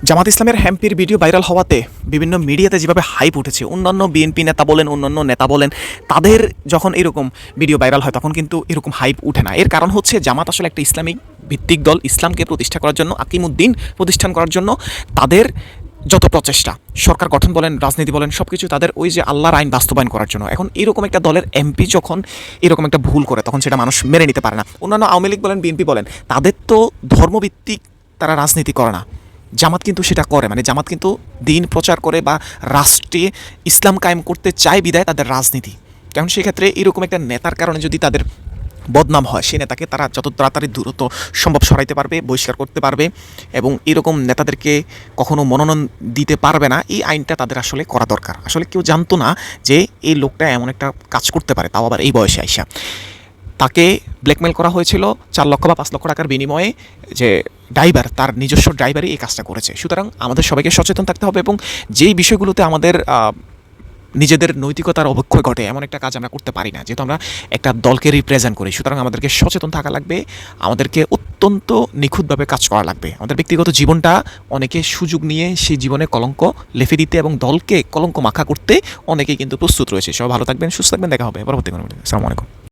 জামাত ইসলামের হ্যাম্পির video viral হওয়াতে বিভিন্ন মিডিয়াতে যেভাবে হাইপ উঠেছে, অন্যান্য বিএনপি নেতা বলেন, অন্যান্য নেতা বলেন, তাদের যখন এরকম ভিডিও ভাইরাল হয় তখন কিন্তু এরকম হাইপ উঠে না। এর কারণ হচ্ছে জামাত আসলে একটা ইসলামিক ভিত্তিক দল। ইসলামকে প্রতিষ্ঠা করার জন্য, আকিমুদ্দিন প্রতিষ্ঠান করার জন্য তাদের যত প্রচেষ্টা, সরকার গঠন বলেন, রাজনীতি বলেন, সব কিছু তাদের ওই যে আল্লাহর আইন বাস্তবায়ন করার জন্য। এখন এরকম একটা দলের এমপি যখন এরকম একটা ভুল করে, তখন সেটা মানুষ মেনে নিতে পারে না। অন্যান্য আওয়ামী লীগ বলেন, বিএনপি বলেন, তাদের তো ধর্মভিত্তিক তারা রাজনীতি করে না। জামাত কিন্তু সেটা করে, মানে জামাত কিন্তু দিন প্রচার করে বা রাষ্ট্রে ইসলাম কায়েম করতে চায় বিদায় তাদের রাজনীতি। কারণ সেক্ষেত্রে এরকম একটা নেতার কারণে যদি তাদের বদনাম হয়, সেই নেতাকে তারা যত তাড়াতাড়ি দ্রুত সম্ভব সরাইতে পারবে, বহিষ্কার করতে পারবে এবং এরকম নেতাদেরকে কখনো মনোনয়ন দিতে পারবে না। এই আইনটা তাদের আসলে করা দরকার। আসলে কেউ জানতো না যে এই লোকটা এমন একটা কাজ করতে পারে, তাও আবার এই বয়সে আইসা। তাকে ব্ল্যাকমেল করা হয়েছিল 4 লক্ষ বা 5 লক্ষ টাকার বিনিময়ে, যে ড্রাইভার, তার নিজস্ব ড্রাইভারই এই কাজটা করেছে। সুতরাং আমাদের সবাইকে সচেতন থাকতে হবে এবং যেই বিষয়গুলোতে আমাদের নিজেদের নৈতিকতার অবক্ষয় ঘটে, এমন একটা কাজ আমরা করতে পারি না, যেহেতু আমরা একটা দলকে রিপ্রেজেন্ট করি। সুতরাং আমাদেরকে সচেতন থাকা লাগবে, আমাদেরকে অত্যন্ত নিখুঁতভাবে কাজ করা লাগবে। আমাদের ব্যক্তিগত জীবনটা অনেকে সুযোগ নিয়ে সেই জীবনে কলঙ্ক লেফে দিতে এবং দলকে কলঙ্ক মাখা করতে অনেকেই কিন্তু প্রস্তুত রয়েছে। সবাই ভালো থাকবেন, সুস্থ থাকবেন, দেখা হবে পরবর্তী কোনো ভিডিওতে। আসসালামু আলাইকুম।